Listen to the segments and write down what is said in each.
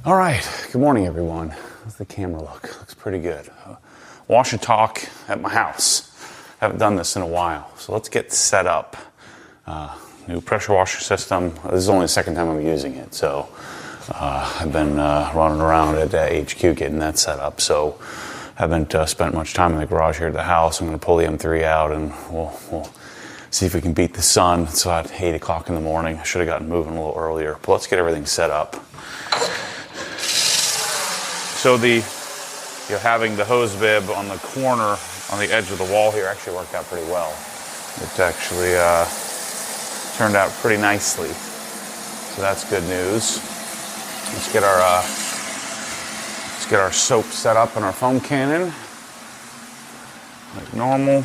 All right, good morning everyone. How's the camera look? Looks pretty good. Wash and talk at my house. Haven't done this in a while, so let's get set up. New pressure washer system. This is only the second time I'm using it, so I've been running around at HQ getting that set up, so haven't spent much time in the garage here at the house. I'm going to pull the M3 out and we'll see if we can beat the sun. It's about 8 o'clock in the morning. I should have gotten moving a little earlier, but let's get everything set up. So having the hose bib on the corner, on the edge of the wall here actually worked out pretty well. It actually turned out pretty nicely. So that's good news. Let's get our soap set up in our foam cannon, like normal.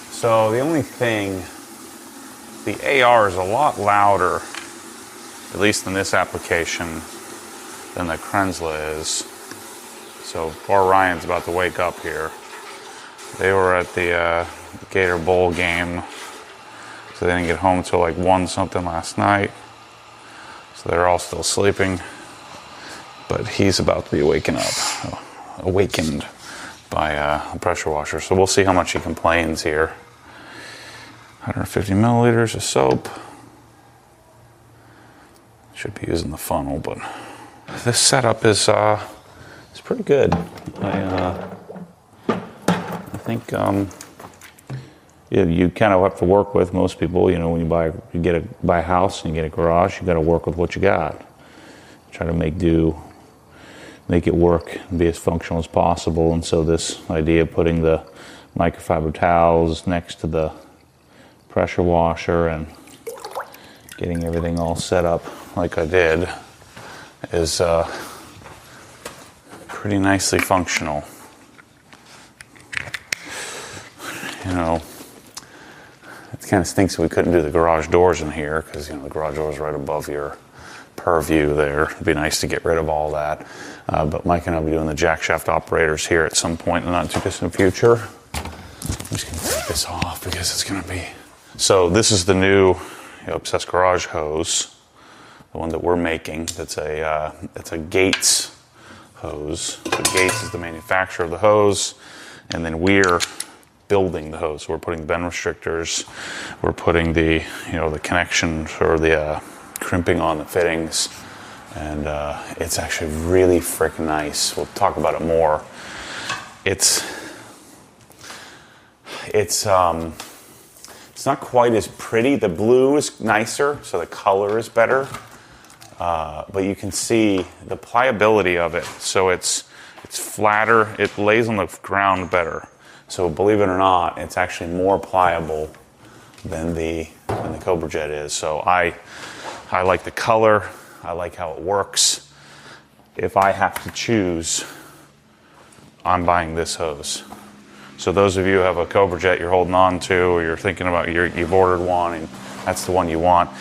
So the only thing, the AR is a lot louder, at least in this application, than the Krenzla is. So poor Ryan's about to wake up here. They were at the Gator Bowl game, so they didn't get home until like 1 something last night. So they're all still sleeping, but he's about to be awakened by a pressure washer. So we'll see how much he complains here. 150 milliliters of soap. Should be using the funnel, but this setup is pretty good. I think you kind of have to work with most people. You know, when you buy a house and you get a garage, you got to work with what you got. Try to make it work and be as functional as possible. And so this idea of putting the microfiber towels next to the pressure washer and getting everything all set up like I did is pretty nicely functional. You know, it kind of stinks that we couldn't do the garage doors in here because, you know, the garage door is right above your purview there. It'd be nice to get rid of all that. But Mike and I will be doing the jack shaft operators here at some point in the not too distant future. I'm just going to take this off because it's going to be... So this is the new Obsessed Garage hose, the one that we're making. It's a Gates hose. So Gates is the manufacturer of the hose, and then we're building the hose. So we're putting the bend restrictors, we're putting the connection or the crimping on the fittings, and it's actually really freaking nice. We'll talk about it more. It's not quite as pretty. The blue is nicer, so the color is better. But you can see the pliability of it. So it's flatter. It lays on the ground better. So believe it or not, it's actually more pliable than the Cobra Jet is. So I like the color. I like how it works. If I have to choose, I'm buying this hose. So those of you who have a Cobra Jet you're holding on to, or you're thinking about, you've ordered one and that's the one you want,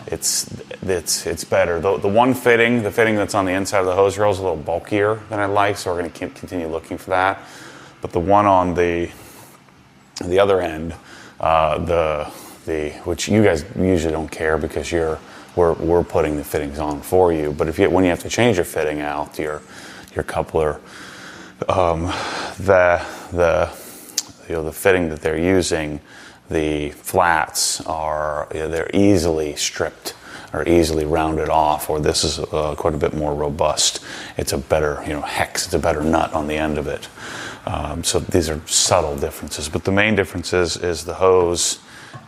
it's better. The one fitting, the fitting that's on the inside of the hose reel is a little bulkier than I like, so we're going to continue looking for that. But the one on the other end, which you guys usually don't care because we're putting the fittings on for you. But when you have to change your fitting out, your coupler, the fitting that they're using, the flats they're easily stripped or easily rounded off, or this is quite a bit more robust. It's a better, hex, it's a better nut on the end of it. So these are subtle differences, but the main difference is the hose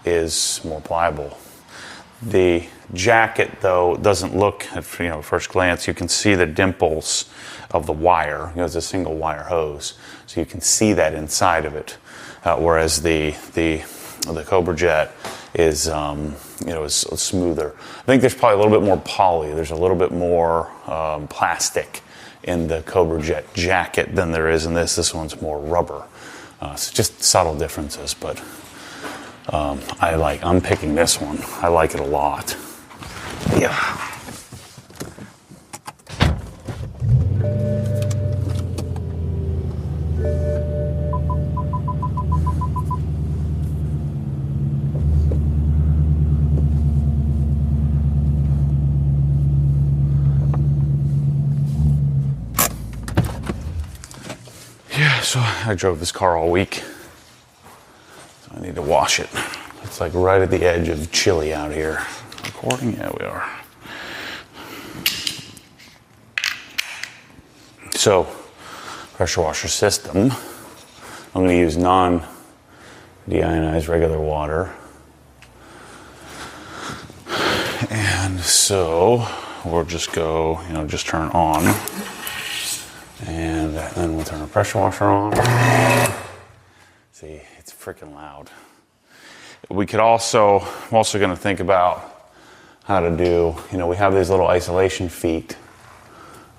is more pliable. The jacket, though, doesn't look, at first glance, you can see the dimples of the wire. It's a single wire hose, so you can see that inside of it. Whereas the Cobra Jet is is smoother. I think there's probably a little bit more poly. There's a little bit more plastic in the Cobra Jet jacket than there is in this. This one's more rubber. So just subtle differences, but I'm picking this one. I like it a lot. Yeah. So I drove this car all week, so I need to wash it. It's like right at the edge of chilly out here. Recording? Yeah, we are. So, pressure washer system. I'm going to use non-deionized regular water. And so we'll just go, just turn on. And then we'll turn the pressure washer on. See, it's freaking loud. We could also, I'm also going to think about how to do, we have these little isolation feet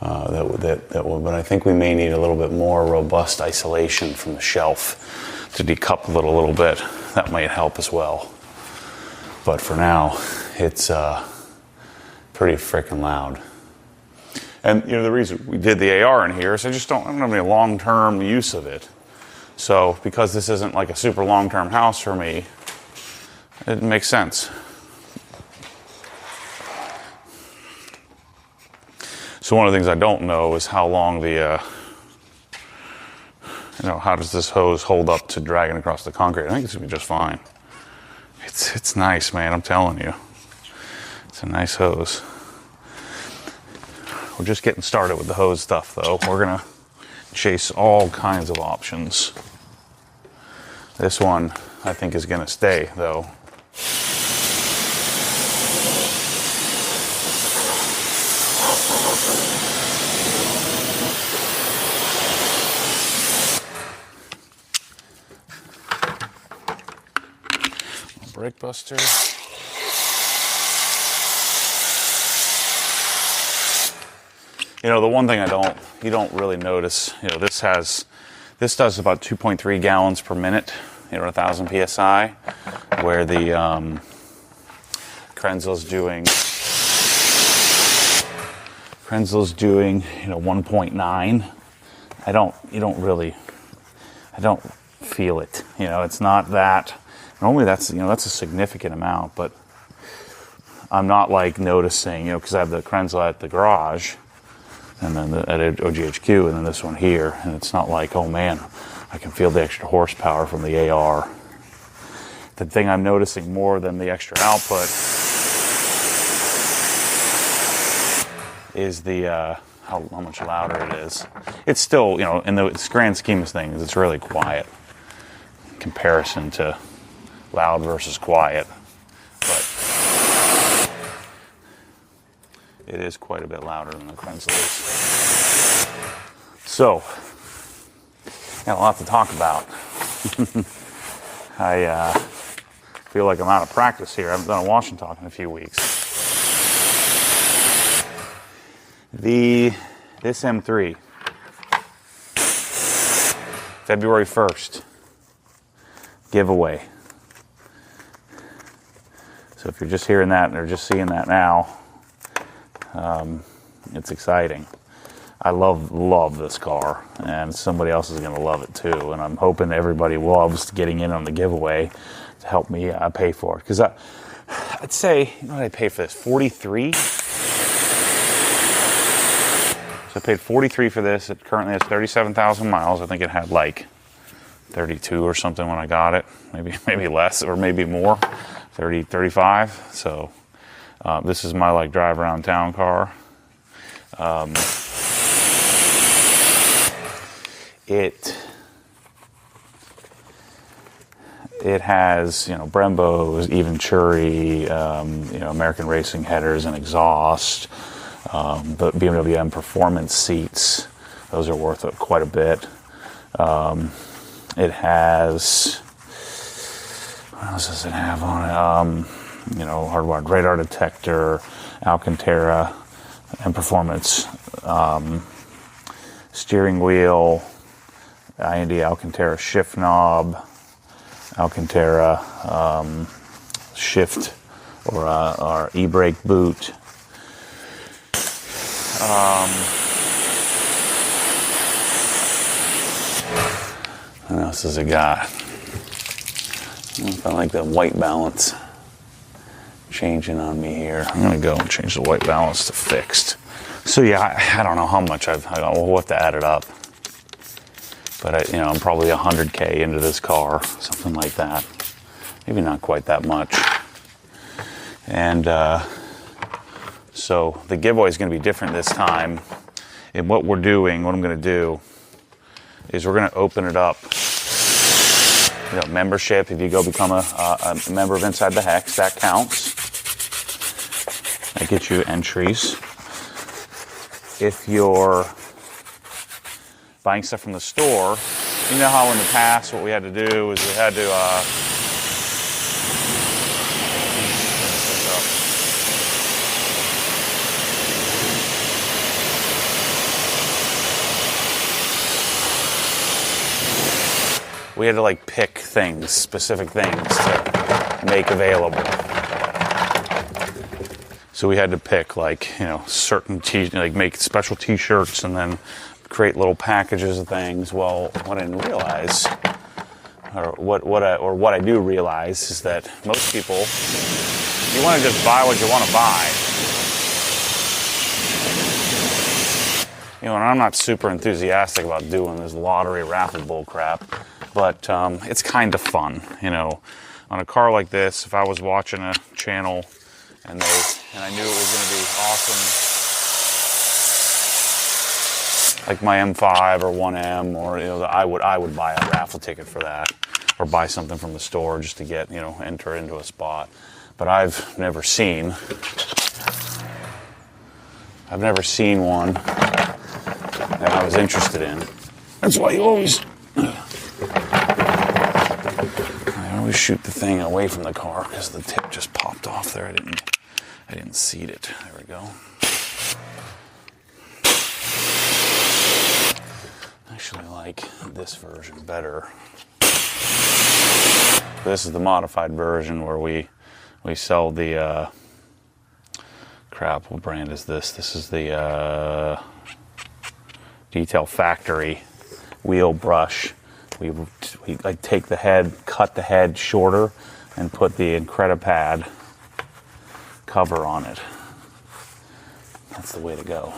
but I think we may need a little bit more robust isolation from the shelf to decouple it a little bit. That might help as well. But for now, it's pretty freaking loud. And the reason we did the AR in here is I don't have any long-term use of it. So because this isn't like a super long-term house for me, it makes sense. So one of the things I don't know is how long the, how does this hose hold up to dragging across the concrete? I think it's gonna be just fine. It's nice, man, I'm telling you. It's a nice hose. We're just getting started with the hose stuff though. We're gonna chase all kinds of options. This one I think is gonna stay though. Brake buster. The one thing you don't really notice, this does about 2.3 gallons per minute, 1,000 PSI, where the Krenzel's doing 1.9. I don't feel it. It's not that. Normally that's a significant amount, but I'm not like noticing, because I have the Krenzel at the garage, and then at OGHQ, and then this one here, and it's not like, oh man, I can feel the extra horsepower from the AR. The thing I'm noticing more than the extra output is the how much louder it is. It's still, in the grand scheme of things, it's really quiet in comparison to loud versus quiet, but it is quite a bit louder than the Krenzel is. So, got a lot to talk about. I feel like I'm out of practice here. I haven't done a wash and talk in a few weeks. This M3, February 1st, giveaway. So if you're just hearing that or just seeing that now, it's exciting. I love this car, and somebody else is going to love it too. And I'm hoping everybody loves getting in on the giveaway to help me pay for it. Because I'd say, what did I pay for this? $43. So I paid $43 for this. It currently has 37,000 miles. I think it had like 32 or something when I got it. Maybe less or maybe more. 30, 35. So this is my like drive around town car. It has, Brembos, even Churi, American Racing headers and exhaust, but BMW M performance seats. Those are worth quite a bit. It has, what else does it have on it? Hardwired radar detector, Alcantara, and performance, steering wheel, IND Alcantara shift knob, Alcantara shift or e-brake boot. What else has it got? I like the white balance changing on me here. I'm gonna go and change the white balance to fixed. So yeah, I don't know how much we'll have to add it up. But I'm probably 100K into this car, something like that. Maybe not quite that much. And so the giveaway is going to be different this time. And what I'm going to do is we're going to open it up. Membership, if you go become a member of Inside the Hex, that counts. That gets you entries. If you're buying stuff from the store, you know how in the past what we had to do is we had to like pick things, specific things to make available. So we had to pick like, certain make special t-shirts and then create little packages of things. Well, what I didn't realize, or what I do realize, is that most people, you want to just buy what you want to buy. And I'm not super enthusiastic about doing this lottery raffle bull crap, but it's kind of fun, On a car like this, if I was watching a channel and I knew it was going to be awesome, like my M5 or 1M, or I would buy a raffle ticket for that, or buy something from the store just to get enter into a spot. But I've never seen one that I was interested in. That's why I always shoot the thing away from the car, because the tip just popped off there. I didn't seat it. There we go. I actually like this version better. This is the modified version where we sell the crap. What brand is this? This is the Detail Factory wheel brush. We like take the head, cut the head shorter, and put the Incredipad cover on it. That's the way to go.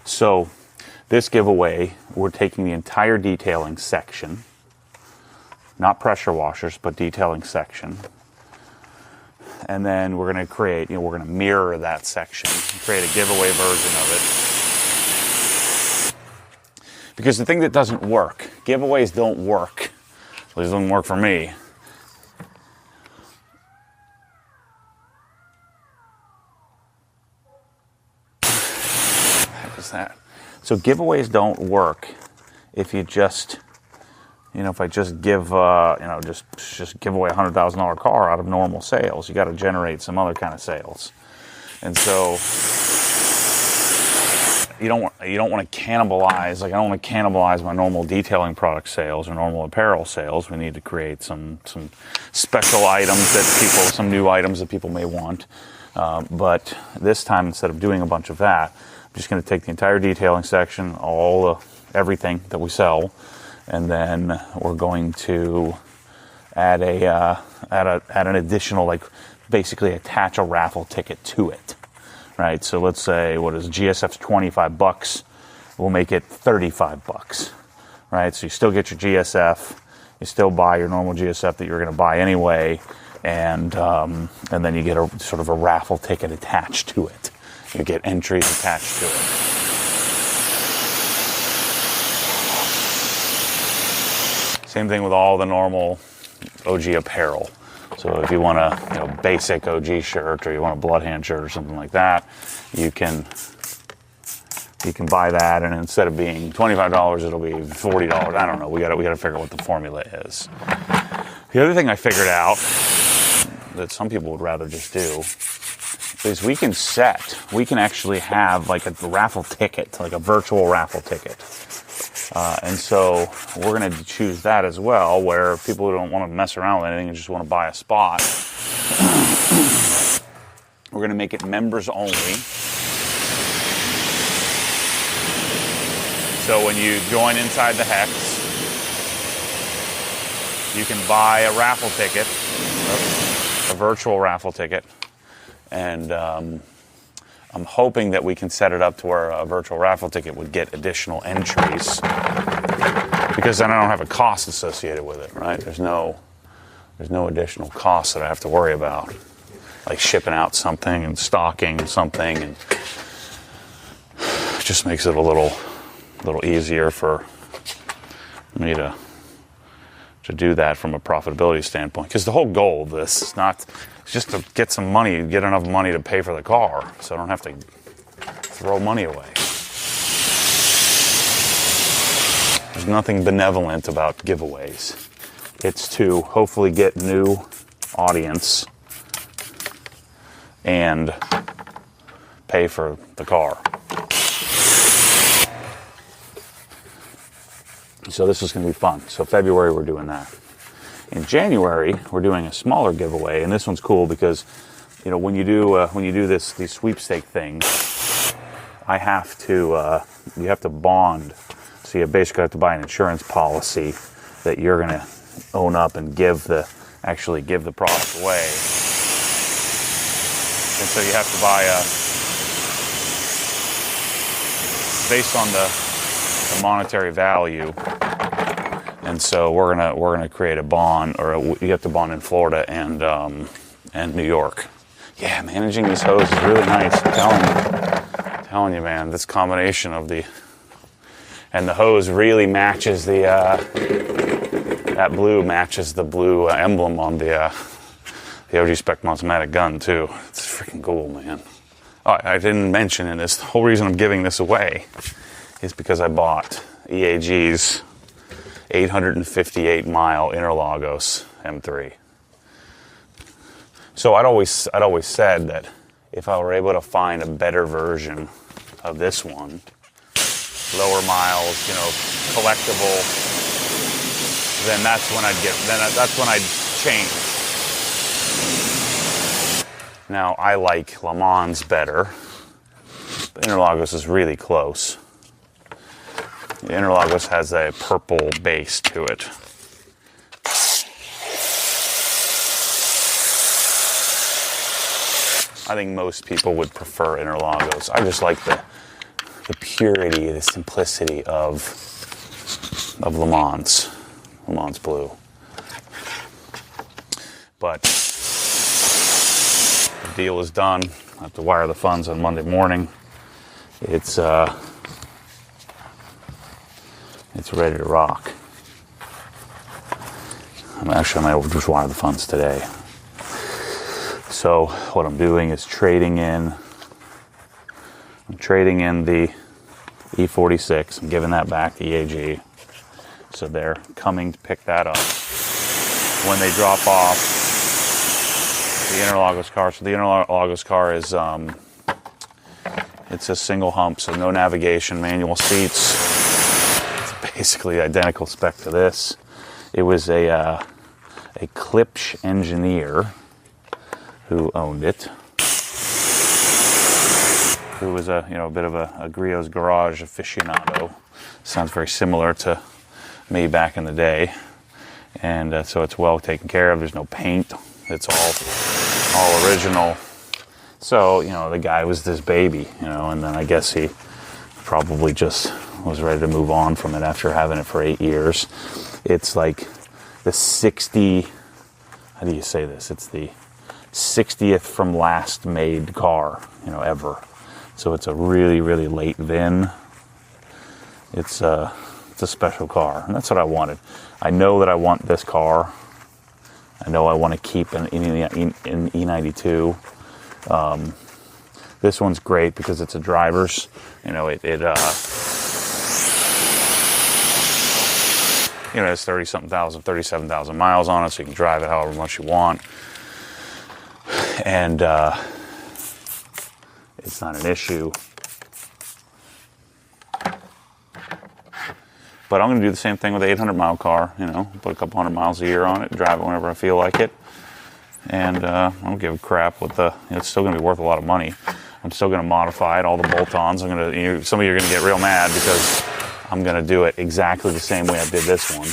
So this giveaway, we're taking the entire detailing section, not pressure washers, but detailing section. And then we're going to create, we're going to mirror that section, create a giveaway version of it. Because the thing that doesn't work, giveaways don't work. At least it doesn't work for me. What is that? So giveaways don't work if you just, if I just give, just give away a $100,000 car out of normal sales. You got to generate some other kind of sales, and so you don't want to cannibalize. Like, I don't want to cannibalize my normal detailing product sales or normal apparel sales. We need to create some special items that some new items that people may want. But this time, instead of doing a bunch of that, I'm just going to take the entire detailing section, everything that we sell, and then we're going to add an additional, basically attach a raffle ticket to it. Right, so let's say, what is GSF's $25? We'll make it $35. Right, so you still get your GSF, you still buy your normal GSF that you're going to buy anyway, and then you get a sort of a raffle ticket attached to it. You get entries attached to it. Same thing with all the normal OG apparel. So if you want a basic OG shirt, or you want a Bloodhand shirt or something like that, you can buy that, and instead of being $25, it'll be $40. I don't know. We got to figure out what the formula is. The other thing I figured out that some people would rather just do is we can actually have like a raffle ticket, like a virtual raffle ticket. And so we're going to choose that as well, where people who don't want to mess around with anything and just want to buy a spot, we're going to make it members only. So when you join Inside the Hex, you can buy a raffle ticket, a virtual raffle ticket, and I'm hoping that we can set it up to where a virtual raffle ticket would get additional entries, because then I don't have a cost associated with it, right? There's no additional cost that I have to worry about, like shipping out something and stocking something, and it just makes it a little easier for me to do that from a profitability standpoint. Because the whole goal of this is just to get some money, get enough money to pay for the car, so I don't have to throw money away. There's nothing benevolent about giveaways. It's to hopefully get new audience and pay for the car. So this is going to be fun. So February we're doing that. In January we're doing a smaller giveaway, and this one's cool because, you know, when you do these sweepstake things, I have to you have to bond. So you basically have to buy an insurance policy that you're going to own up and actually give the product away. And so you have to buy based on the monetary value. And so we're gonna create a bond, or you have to bond in Florida and New York. Yeah, managing these hoses is really nice. I'm telling you, man, this combination of the hose really matches that blue matches the blue emblem on the OG Spec Mossmatic gun too. It's freaking cool, man. Oh, I didn't mention in this, the whole reason I'm giving this away is because I bought EAG's 858-mile Interlagos M3. So I'd always said that if I were able to find a better version of this one, lower miles, you know, collectible, then that's when I'd change. Now I like Le Mans better, but Interlagos is really close. The Interlagos has a purple base to it. I think most people would prefer Interlagos. I just like the purity, the simplicity of Le Mans blue. But the deal is done. I have to wire the funds on Monday morning. It's ready to rock. I might just wire the funds today. So what I'm doing is trading in the E46. I'm giving that back to EAG. So they're coming to pick that up when they drop off the Interlagos car. So the Interlagos car is it's a single hump, so no navigation, manual seats. It's basically identical spec to this. It was a Klipsch engineer who owned it, who was a bit of a Griot's Garage aficionado. Sounds very similar to me back in the day, and so it's well taken care of. There's no paint. It's all original. So the guy was this baby, and then I guess he probably just was ready to move on from it after having it for 8 years. It's like the 60. How do you say this? It's the 60th from last made car, ever. So it's a really, really late VIN. It's a special car, and that's what I wanted. I know that I want this car. I know I want to keep an E92. This one's great because it's a driver's. It has 37,000 miles on it, so you can drive it however much you want. And it's not an issue. But I'm going to do the same thing with the 800-mile car, put a couple hundred miles a year on it, drive it whenever I feel like it. And I don't give a crap what it's still going to be worth a lot of money. I'm still going to modify it, all the bolt-ons. Some of you are going to get real mad because I'm going to do it exactly the same way I did this one.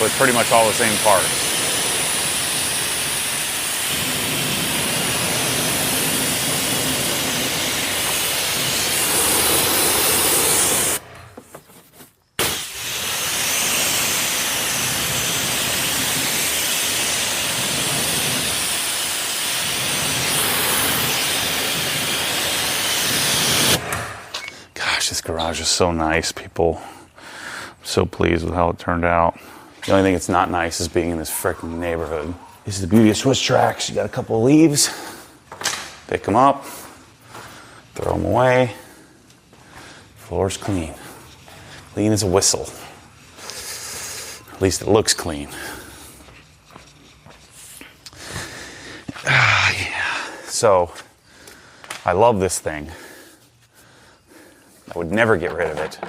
with pretty much all the same parts. This garage is so nice, people. I'm so pleased with how it turned out. The only thing that's not nice is being in this freaking neighborhood. This is the beauty of Swiss tracks. You got a couple of leaves, pick them up, throw them away. Floor's clean. Clean as a whistle. At least it looks clean. Yeah. So, I love this thing. I would never get rid of it,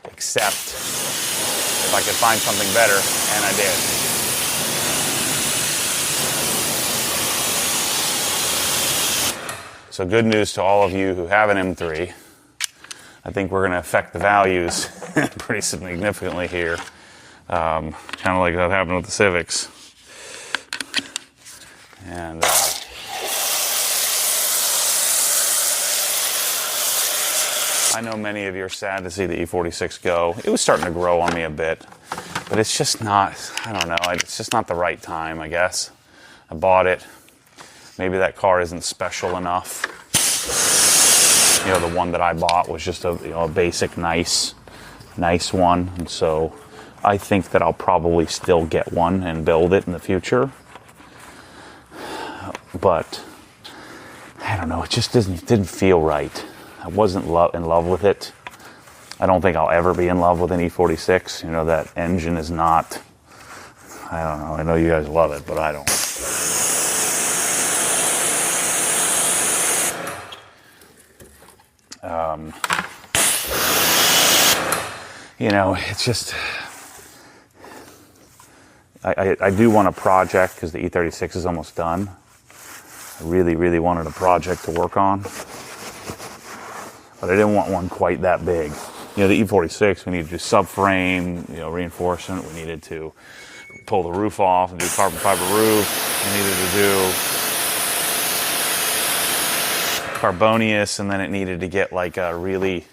except if I could find something better, and I did. So good news to all of you who have an M3. I think we're going to affect the values pretty significantly here. Kind of like that happened with the Civics. And I know many of you are sad to see the E46 go. It was starting to grow on me a bit, but it's just not, I don't know, it's just not the right time, I guess. I bought it. Maybe that car isn't special enough. You know, the one that I bought was just a, you know, a basic nice one. And so I think that I'll probably still get one and build it in the future. But I don't know, it just didn't feel right. I wasn't in love with it. I don't think I'll ever be in love with an E46. You know, that engine is not, I don't know, I know you guys love it, but I don't. You know, it's just, I do want a project because the E36 is almost done. I really wanted a project to work on. But I didn't want one quite that big. You know, the E46, we needed to do subframe, you know, reinforcement. We needed to pull the roof off and do carbon fiber roof. We needed to do Carbonius, and then it needed to get like a really,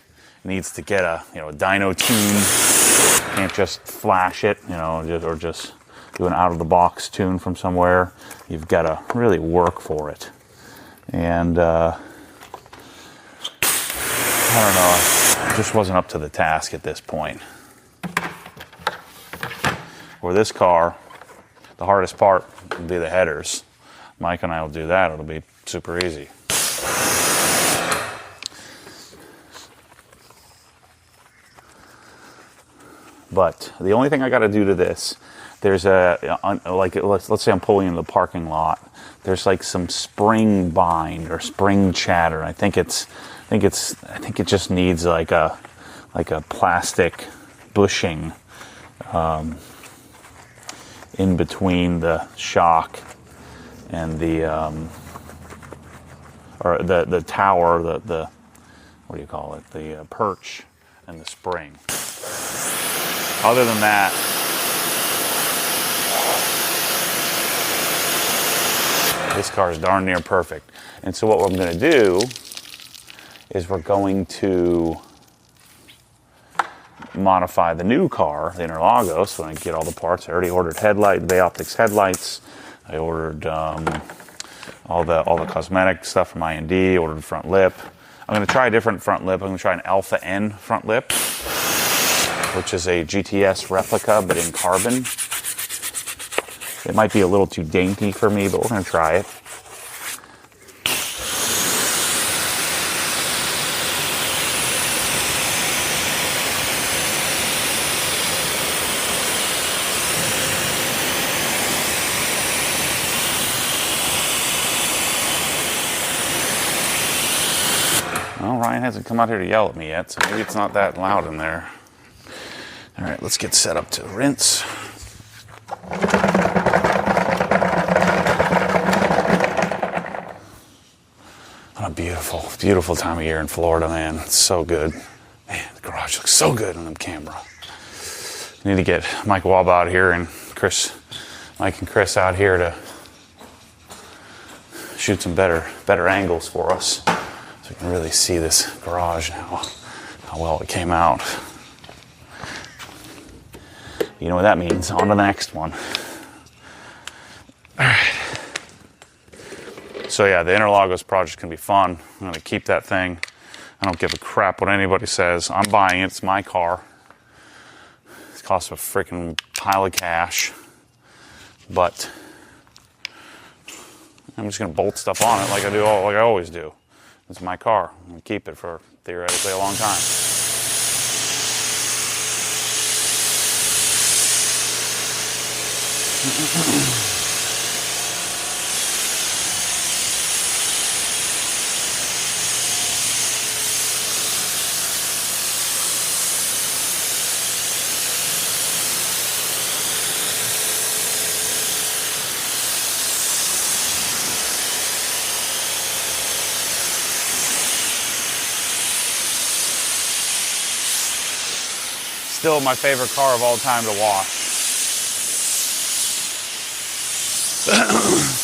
needs to get a, you know, a dyno tune. Can't just flash it, you know, or just do an out-of-the-box tune from somewhere. You've got to really work for it. And, I don't know, it just wasn't up to the task at this point. For this car, the hardest part will be the headers. Mike and I will do that. It'll be super easy. But the only thing I got to do to this, there's a, like, let's say I'm pulling in the parking lot. There's like some spring bind or spring chatter. I think it just needs like a plastic bushing in between the shock and the or the tower, the what do you call it? The perch and the spring. Other than that, this car is darn near perfect. And so what I'm going to do is we're going to modify the new car, the Interlagos, when I get all the parts. I already ordered Bay Optics headlights. I ordered all the cosmetic stuff from I&D. Ordered front lip. I'm going to try a different front lip. I'm going to try an Alpha N front lip, which is a GTS replica, but in carbon. It might be a little too dainty for me, but we're going to try it. Well, Ryan hasn't come out here to yell at me yet, so maybe it's not that loud in there. All right, let's get set up to rinse. What a beautiful, beautiful time of year in Florida, man. It's so good. Man, the garage looks so good on the camera. I need to get Mike Wab out here and and Chris out here to shoot some better angles for us, so we can really see this garage now, how well it came out. You know what that means. On to the next one. All right. So yeah, the Interlagos project can be fun. I'm going to keep that thing. I don't give a crap what anybody says. I'm buying it. It's my car. It costs a freaking pile of cash. But I'm just going to bolt stuff on it like I always do. It's my car. I'm going to keep it for theoretically a long time. Still my favorite car of all time to wash.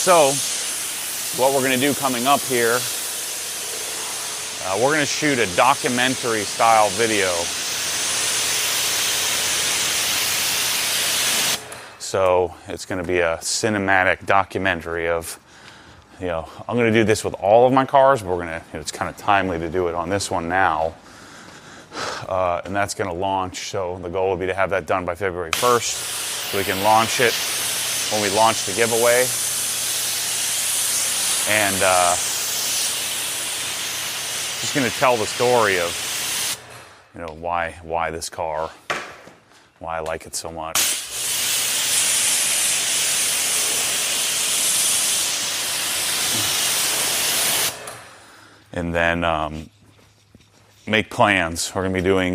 So, what we're going to do coming up here, we're going to shoot a documentary style video. So, it's going to be a cinematic documentary of, I'm going to do this with all of my cars, but we're going to, it's kind of timely to do it on this one now. And that's going to launch, so the goal would be to have that done by February 1st, so we can launch it when we launch the giveaway. And just going to tell the story of, why this car, why I like it so much. And then make plans. We're going to be doing,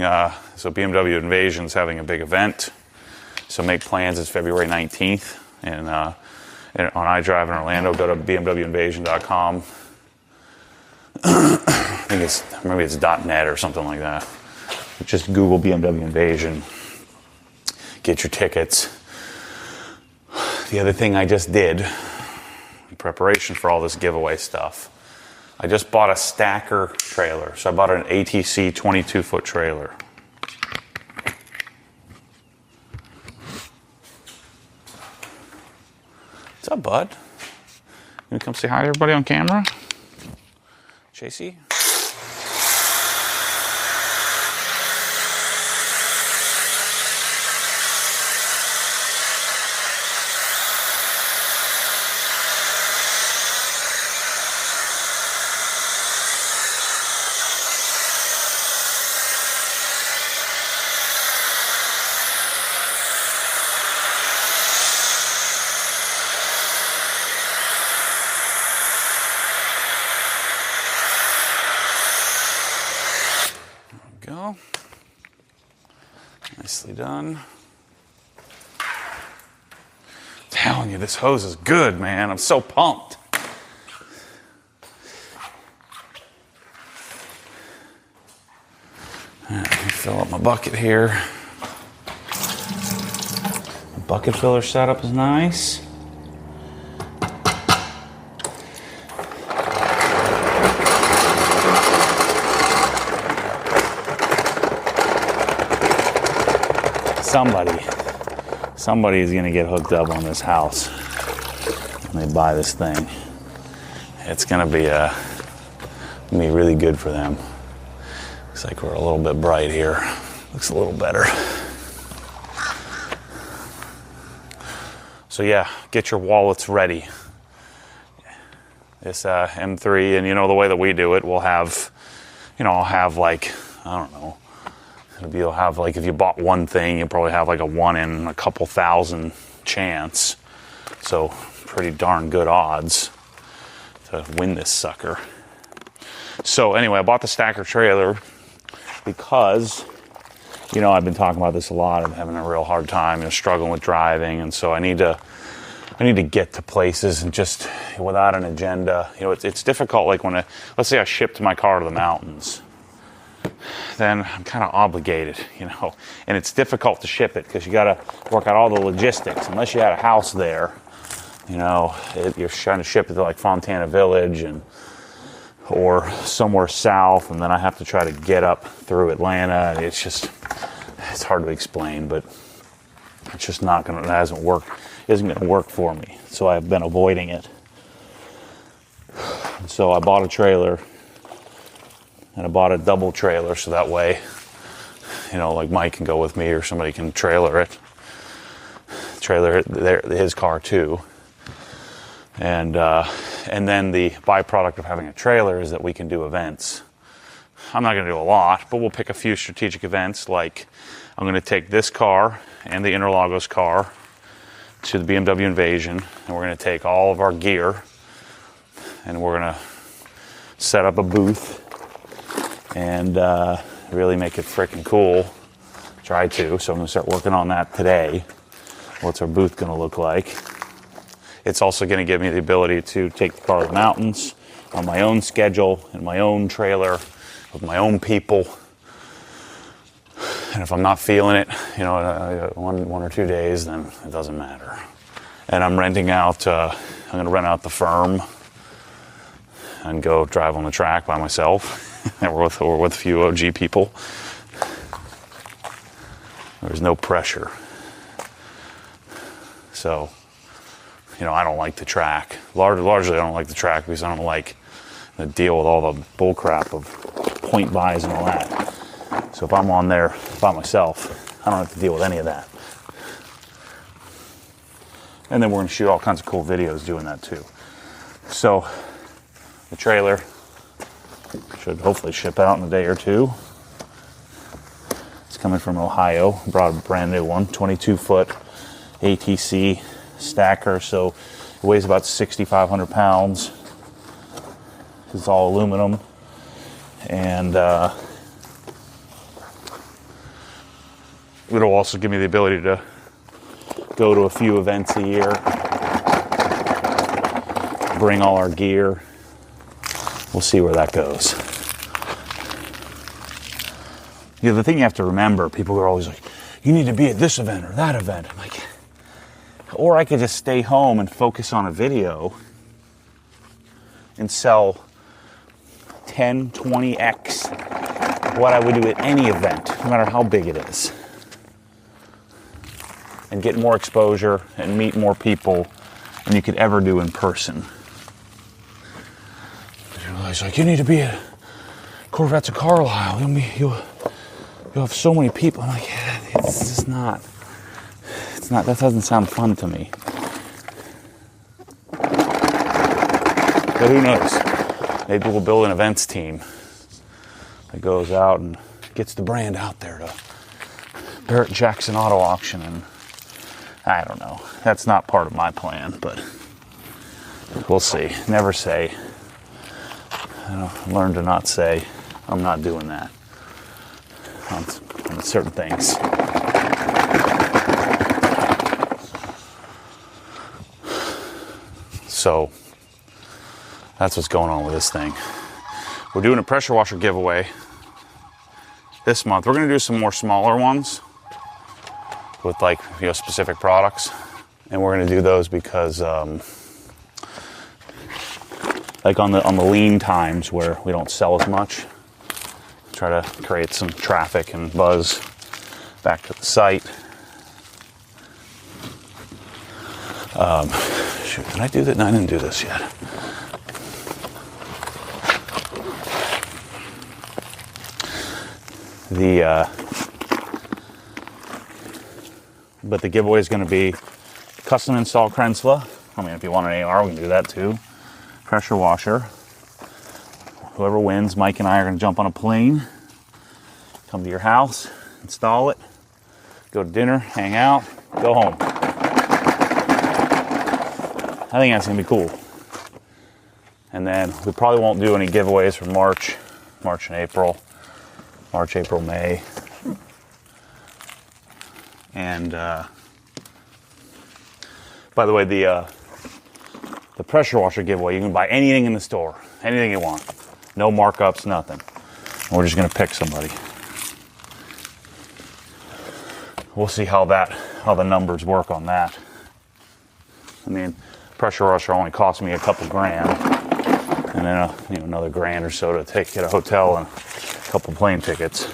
so BMW Invasion's having a big event. So make plans. It's February 19th. And on iDrive in Orlando, go to bmwinvasion.com. I think maybe it's .net or something like that. Just Google BMW Invasion. Get your tickets. The other thing I just did in preparation for all this giveaway stuff, I just bought a Stacker trailer. So I bought an ATC 22-foot trailer. What's up, bud? You gonna come say hi to everybody on camera? Chasey? Go. Nicely done. I'm telling you, this hose is good, man. I'm so pumped. All right, let me fill up my bucket here. The bucket filler setup is nice. Somebody is going to get hooked up on this house when they buy this thing. It's going to be really good for them. Looks like we're a little bit bright here. Looks a little better. So yeah, get your wallets ready. This M3, and the way that we do it, we'll have, I'll have like, I don't know, you'll have like, if you bought one thing, you'll probably have like a 1 in a couple thousand chance. So pretty darn good odds to win this sucker. So anyway, I bought the Stacker trailer because, I've been talking about this a lot. I'm having a real hard time, struggling with driving. And so I need to get to places and just without an agenda. It's difficult. Like let's say I shipped my car to the mountains. then I'm kind of obligated, you know. And it's difficult to ship it because you got to work out all the logistics. Unless you had a house there, you know, you're trying to ship it to like Fontana Village or somewhere south, and then I have to try to get up through Atlanta. And it's hard to explain, but it's just not going to, isn't going to work for me. So I've been avoiding it. So I bought a trailer, and I bought a double trailer so that way, you know, like Mike can go with me or somebody can trailer his car too. And then the byproduct of having a trailer is that we can do events. I'm not going to do a lot, but we'll pick a few strategic events. Like I'm going to take this car and the Interlagos car to the BMW Invasion, and we're going to take all of our gear and we're going to set up a booth and really make it freaking cool. Try to. So I'm going to start working on that today. What's our booth going to look like? It's also going to give me the ability to take the car to the mountains on my own schedule, in my own trailer, with my own people. And if I'm not feeling it, you know, one or 2 days, then it doesn't matter. And I'm renting out, I'm going to rent out the firm and go drive on the track by myself. And we're with a few OG people. There's no pressure. So, you know, I don't like the track. Largely, I don't like the track because I don't like the deal with all the bullcrap of point buys and all that. So if I'm on there by myself, I don't have to deal with any of that. And then we're going to shoot all kinds of cool videos doing that too. So the trailer should hopefully ship out in a day or two. It's coming from Ohio. Brought a brand new one, 22-foot ATC Stacker. So it weighs about 6,500 pounds. It's all aluminum. And it'll also give me the ability to go to a few events a year, bring all our gear. We'll see where that goes. You know, the thing you have to remember, people are always like, you need to be at this event or that event. I'm like, or I could just stay home and focus on a video and sell 10, 20x what I would do at any event, no matter how big it is. And get more exposure and meet more people than you could ever do in person. It's like, you need to be at Corvettes of Carlisle. You'll have so many people. I'm like, yeah, it's just not. It's not. That doesn't sound fun to me. But who knows? Maybe we'll build an events team that goes out and gets the brand out there to Barrett Jackson Auto Auction, and I don't know. That's not part of my plan, but we'll see. Never say. Learn to not say, I'm not doing that on certain things. So that's what's going on with this thing. We're doing a pressure washer giveaway this month. We're going to do some more smaller ones with, like, you know, specific products, and we're going to do those because like on the lean times where we don't sell as much, try to create some traffic and buzz back to the site. Shoot, did I do that? No, I didn't do this yet. But the giveaway is going to be custom install Krensla. I mean, if you want an AR, we can do that too. Pressure washer. Whoever wins, Mike and I are going to jump on a plane, come to your house, install it, go to dinner, hang out, go home. I think that's going to be cool. And then we probably won't do any giveaways for March and April. March, April, May. And by the way, the pressure washer giveaway, you can buy anything in the store, anything you want. No markups, nothing. We're just gonna pick somebody. We'll see how the numbers work on that. I mean, pressure washer only cost me a couple grand, and then another grand or so to get a hotel and a couple plane tickets.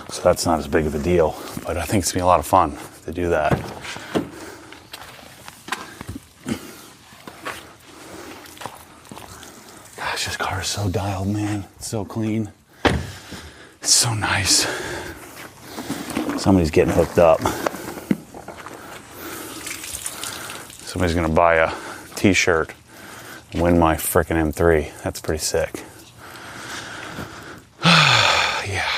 So that's not as big of a deal, but I think it's gonna be a lot of fun to do that. Gosh, this car is so dialed, man. It's so clean. It's so nice. Somebody's getting hooked up. Somebody's gonna buy a t-shirt and win my frickin' M3. That's pretty sick. Yeah.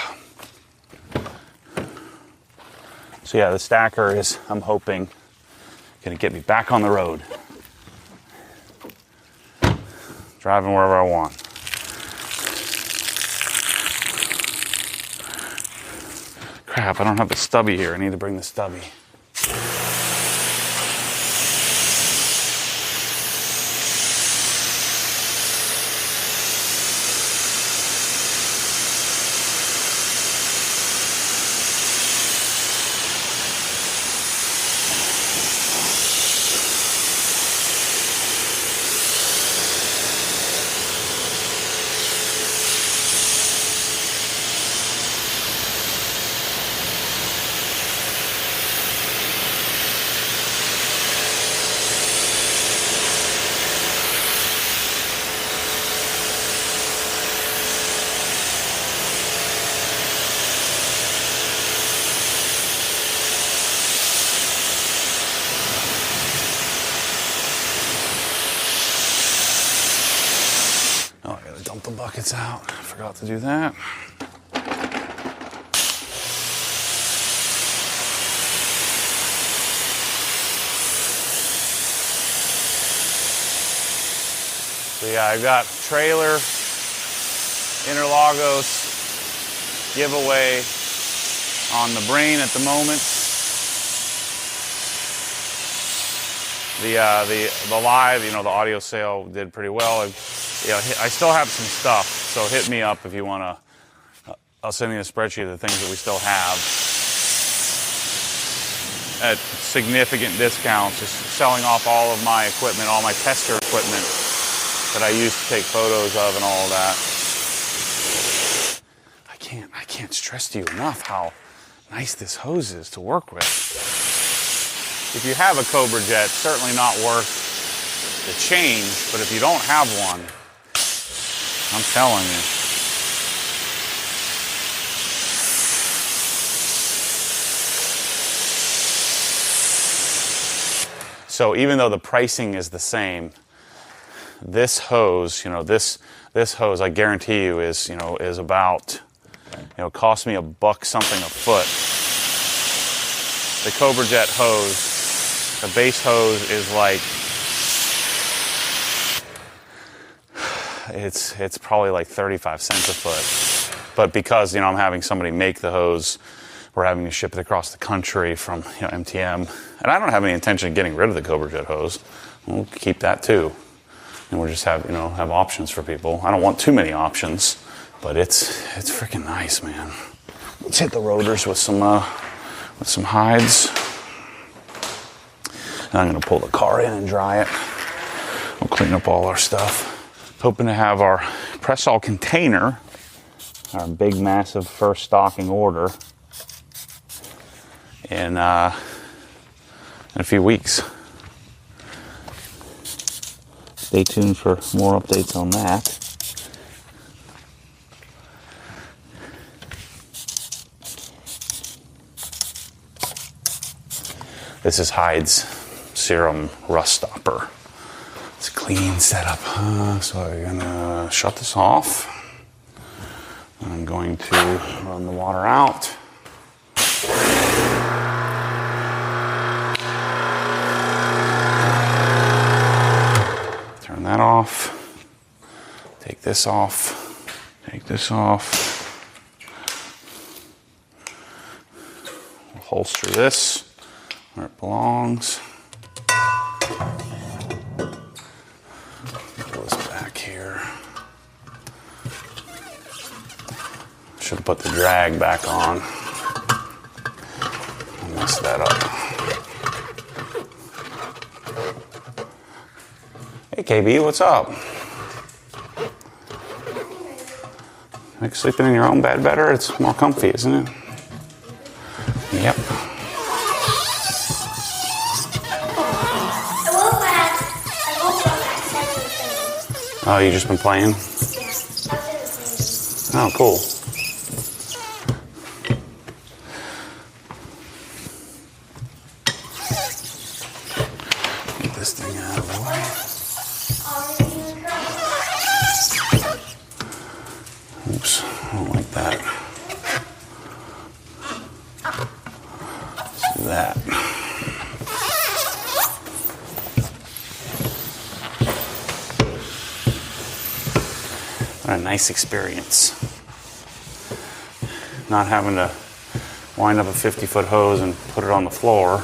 So yeah, the Stacker is, I'm hoping, gonna get me back on the road. Driving wherever I want. Crap, I don't have the stubby here. I need to bring the stubby. Oh, I gotta dump the buckets out. I forgot to do that. So yeah, I've got trailer, Interlagos giveaway on the brain at the moment. The live, the audio sale did pretty well. I still have some stuff, so hit me up if you want to. I'll send you a spreadsheet of the things that we still have at significant discounts. Just selling off all of my equipment, all my tester equipment that I used to take photos of and all of that. I can't stress to you enough how nice this hose is to work with. If you have a Cobra Jet, certainly not worth the change, but if you don't have one, I'm telling you. So even though the pricing is the same, this hose, this hose, I guarantee you is about, cost me $1 something a foot. The Cobra Jet hose, the base hose is like, it's probably like 35 cents a foot. But because, I'm having somebody make the hose, we're having to ship it across the country from, MTM. And I don't have any intention of getting rid of the Cobra Jet hose. We'll keep that too. And we'll just have options for people. I don't want too many options, but it's freaking nice, man. Let's hit the rotors with some hides. And I'm gonna pull the car in and dry it. We'll clean up all our stuff. Hoping to have our press-all container, our big, massive first stocking order, in a few weeks. Stay tuned for more updates on that. This is Hyde's Serum Rust Stopper. It's a clean setup. So I'm gonna shut this off. I'm going to run the water out. Turn that off. Take this off. Take this off. We'll holster this where it belongs. Pull this back. Should have put the drag back on. I messed that up. Hey KB, what's up? Make sleeping in your own bed better? It's more comfy, isn't it? Yep. Oh, you just been playing? Oh, cool. Get this thing out of the way. Oops, I don't like that. Let's do that. What a nice experience. Not having to wind up a 50-foot hose and put it on the floor.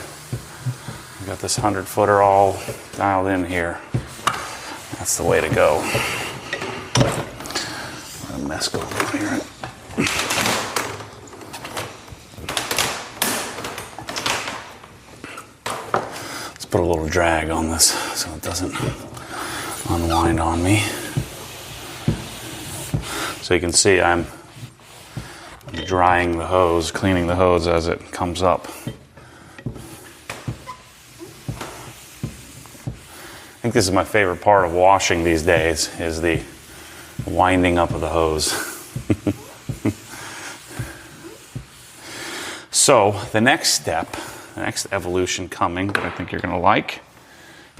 I got this 100-footer all dialed in here. That's the way to go. What a mess going on here. Let's put a little drag on this so it doesn't unwind on me. So you can see I'm drying the hose, cleaning the hose as it comes up. I think this is my favorite part of washing these days, is the winding up of the hose. So the next step, the next evolution coming that I think you're going to like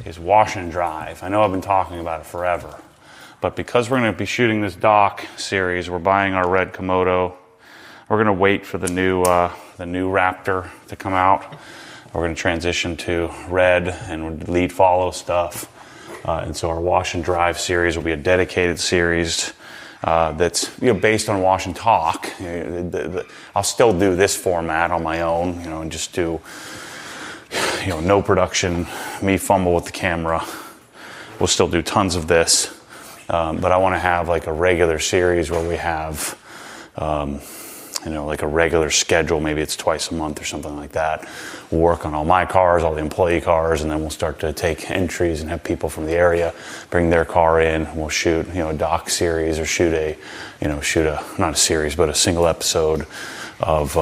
is wash and drive. I know I've been talking about it forever. But because we're going to be shooting this dock series, we're buying our red Komodo. We're going to wait for the new Raptor to come out. We're going to transition to red and lead follow stuff. And so our wash and drive series will be a dedicated series that's based on wash and talk. I'll still do this format on my own, and just do no production, me fumble with the camera. We'll still do tons of this. But I want to have like a regular series where we have, like a regular schedule. Maybe it's twice a month or something like that. We'll work on all my cars, all the employee cars, and then we'll start to take entries and have people from the area bring their car in. We'll shoot, a doc series or shoot a not a series, but a single episode of,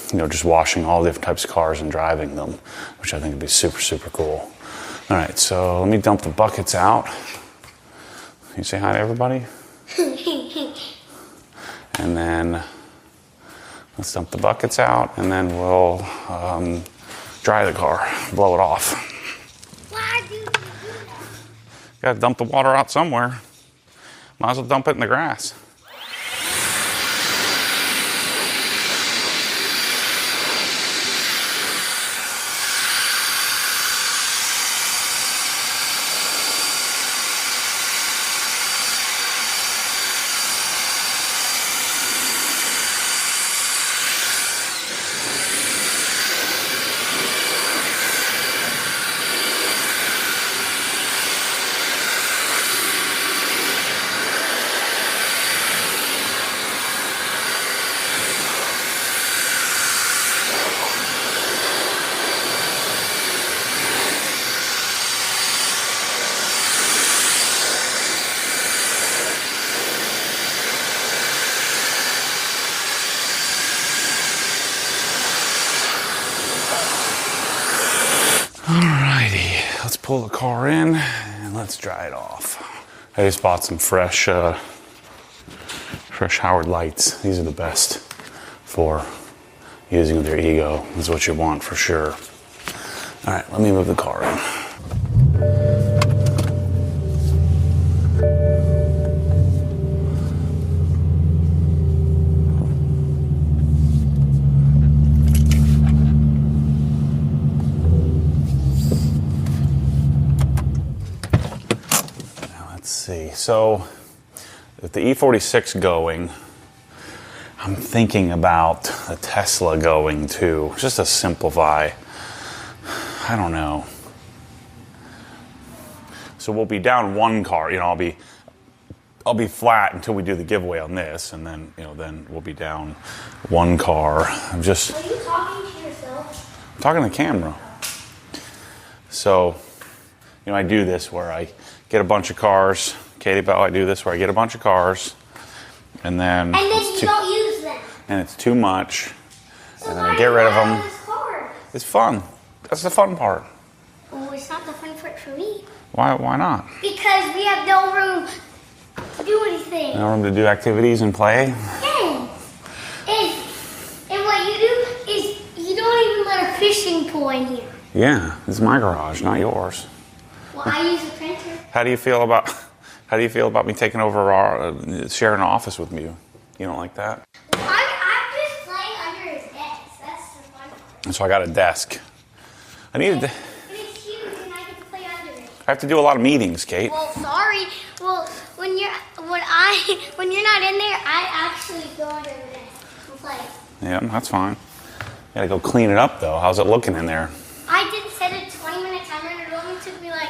just washing all the different types of cars and driving them, which I think would be super, super cool. All right, so let me dump the buckets out. You say hi to everybody? And then let's dump the buckets out, and then we'll dry the car, blow it off. Gotta dump the water out somewhere. Might as well dump it in the grass. Alrighty, let's pull the car in and let's dry it off. I just bought some fresh Howard lights. These are the best for using their ego. Is what you want for sure. All right, let me move the car in. So with the E46 going, I'm thinking about the Tesla going too, just to simplify. I don't know. So we'll be down one car, I'll be flat until we do the giveaway on this, and then then we'll be down one car. I'm just. Are you talking to yourself? I'm talking to the camera. So, I do this where I get a bunch of cars. Katie Bell, I do this where I get a bunch of cars, and then you don't use them. And it's too much, So and then I get rid of them. This car? It's fun. That's the fun part. Oh, it's not the fun part for me. Why not? Because we have no room to do anything. No room to do activities and play? Yeah. And what you do is you don't even let a fishing pool in here. Yeah, it's my garage, not yours. Well, I use a printer. How do you feel about me taking over sharing an office with you? You don't like that? I'm just playing under his desk. That's the fun part. So I got a desk. I need a And it's huge, and I get to play under it. I have to do a lot of meetings, Kate. Well, sorry. Well, when you're not in there, I actually go under the desk and play. Yeah, that's fine. Gotta go clean it up though. How's it looking in there? I did set a 20-minute timer, and it only took me like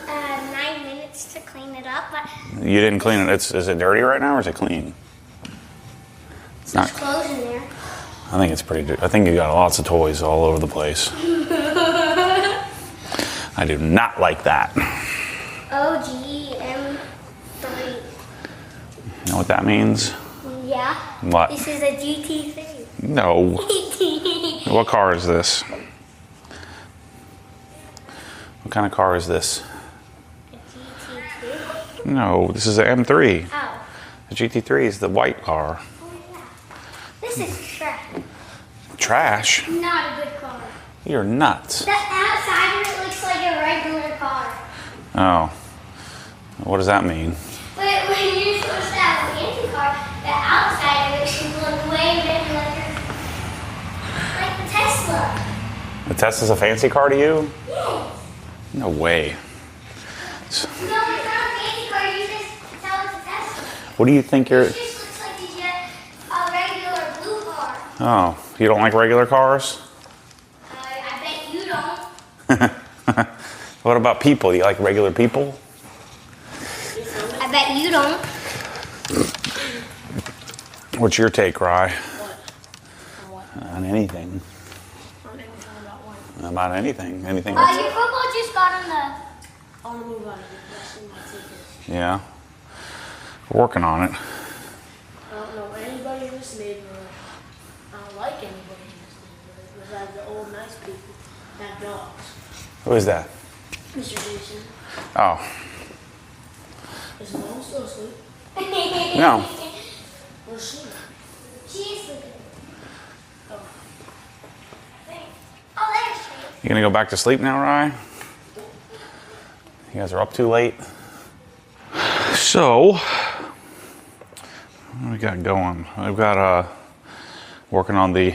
9 minutes to clean it up. But You didn't clean it. Is it dirty right now or is it clean? It's not. there's clothes in there. I think it's pretty good. I think you got lots of toys all over the place. I do not like that. EAG M3. You know what that means? Yeah. What? This is a GT3. No. What car is this? What kind of car is this? A GT2? No, this is an M3. Oh. The GT3 is the white car. Oh, yeah. This is trash. Trash? Not a good car. You're nuts. The outside of it looks like a regular car. Oh. What does that mean? But when you're supposed to have a fancy car, the outside of it should look way better like the Tesla. The Tesla's a fancy car to you? Yes. No way. No, it's not a fancy car. You just tell it's a Tesla. What do you think you're... It just looks like a regular blue car. Oh, you don't like regular cars? I bet you don't. What about people? Do you like regular people? I bet you don't. What's your take, Rye? What? On anything. On anything about what? About anything. Anything. Your football just got on the... I want to move on to the rest of my tickets. Yeah. We're working on it. I don't know anybody in this neighborhood. I don't like anybody in this neighborhood. Besides the old nice people that have dogs. Who is that? Mr. Jason, Oh. is mom still asleep? No. Where's she? She's sleeping. Oh. Oh, there's she. You gonna go back to sleep now, Rye? You guys are up too late. So, what do we got going? I've got working on the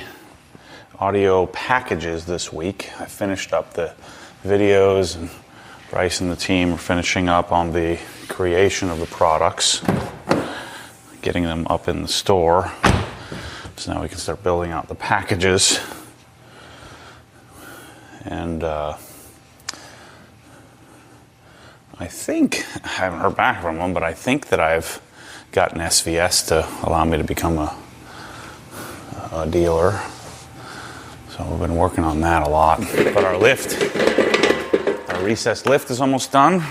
audio packages this week. I finished up the videos, and Bryce and the team are finishing up on the creation of the products, getting them up in the store. So now we can start building out the packages. And I think, I haven't heard back from them, but I think that I've gotten SVS to allow me to become a dealer. So we've been working on that a lot. But our recessed lift is almost done.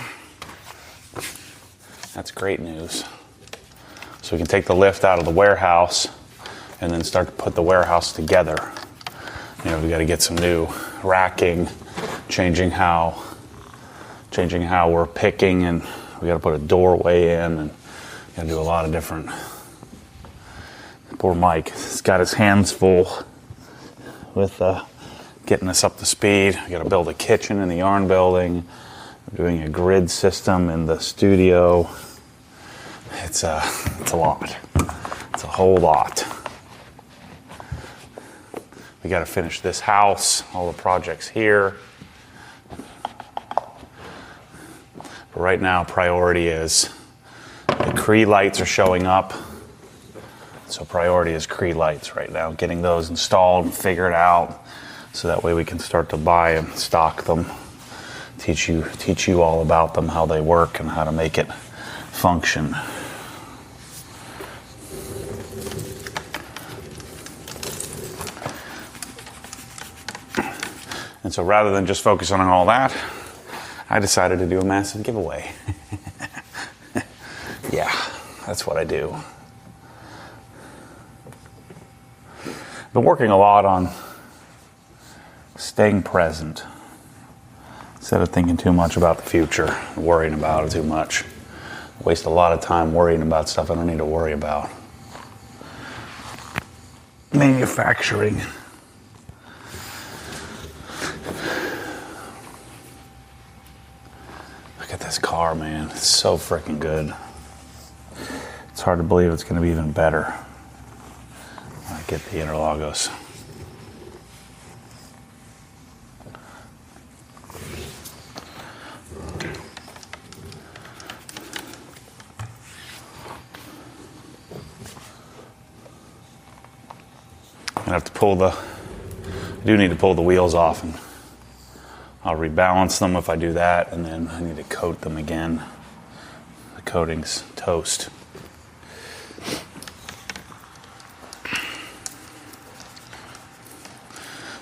That's great news. So we can take the lift out of the warehouse and then start to put the warehouse together. We got to get some new racking, changing how we're picking, and we got to put a doorway in, and got to do a lot of different. Poor Mike, he's got his hands full with getting us up to speed. We got to build a kitchen in the yarn building. We're doing a grid system in the studio. It's a lot. It's a whole lot. We got to finish this house, all the projects here. But right now, priority is the Cree lights are showing up. So priority is Cree lights right now, getting those installed and figured out, so that way we can start to buy and stock them, teach you all about them, how they work, and how to make it function. And so rather than just focusing on all that, I decided to do a massive giveaway. Yeah, that's what I do. Been working a lot on staying present instead of thinking too much about the future, worrying about it too much. Waste a lot of time worrying about stuff I don't need to worry about. Manufacturing. Look at this car, man. It's so freaking good. It's hard to believe it's going to be even better when I get the Interlagos. I have to I do need to pull the wheels off, and I'll rebalance them if I do that, and then I need to coat them again. The coating's toast.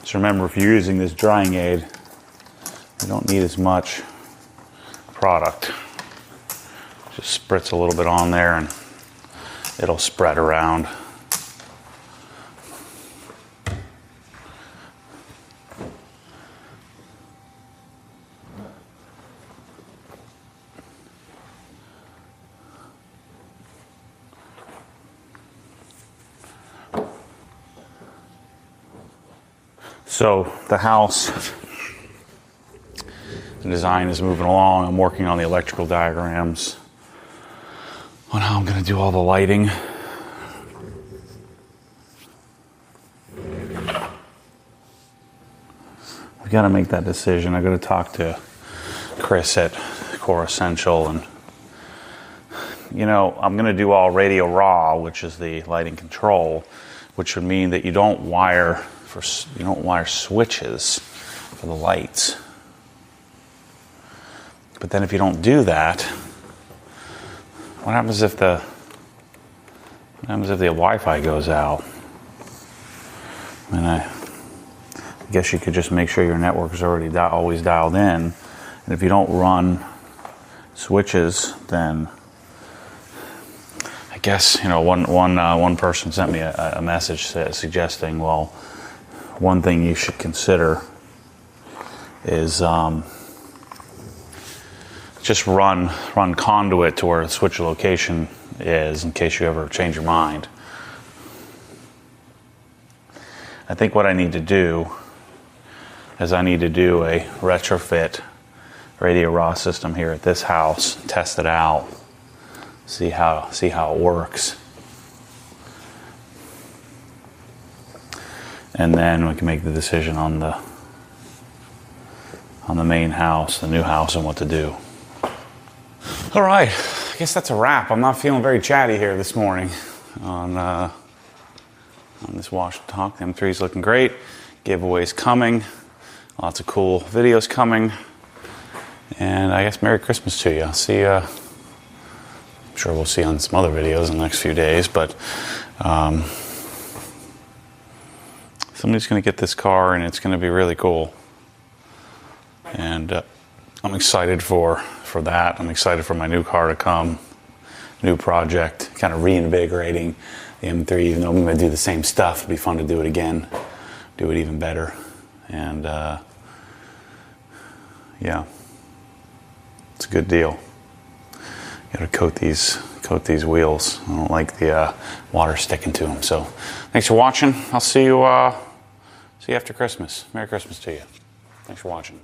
So remember, if you're using this drying aid, you don't need as much product. Just spritz a little bit on there and it'll spread around. So the house, the design is moving along. I'm working on the electrical diagrams on how I'm going to do all the lighting. I've got to make that decision. I've got to talk to Chris at Core Essential, and I'm going to do all radio raw, which is the lighting control, which would mean that you don't wire switches for the lights. But then if you don't do that, what happens if the Wi-Fi goes out? And I guess you could just make sure your network is already always dialed in. And if you don't run switches, then I guess one person sent me a message suggesting, well, one thing you should consider is just run conduit to where the switch location is in case you ever change your mind. I think what I need to do is I need to do a retrofit radio raw system here at this house, test it out, see how it works. And then we can make the decision on the main house, the new house, and what to do. All right, I guess that's a wrap. I'm not feeling very chatty here this morning on this Wash and Talk. The M3 is looking great. Giveaways coming. Lots of cool videos coming. And I guess Merry Christmas to you. I'll see you. I'm sure we'll see on some other videos in the next few days, but somebody's going to get this car, and it's going to be really cool. And I'm excited for that. I'm excited for my new car to come. New project, kind of reinvigorating the M3. Even though I'm going to do the same stuff, it'll be fun to do it again, do it even better. And yeah, it's a good deal. Got to coat these wheels. I don't like the water sticking to them. So thanks for watching. I'll see you after Christmas. Merry Christmas to you. Thanks for watching.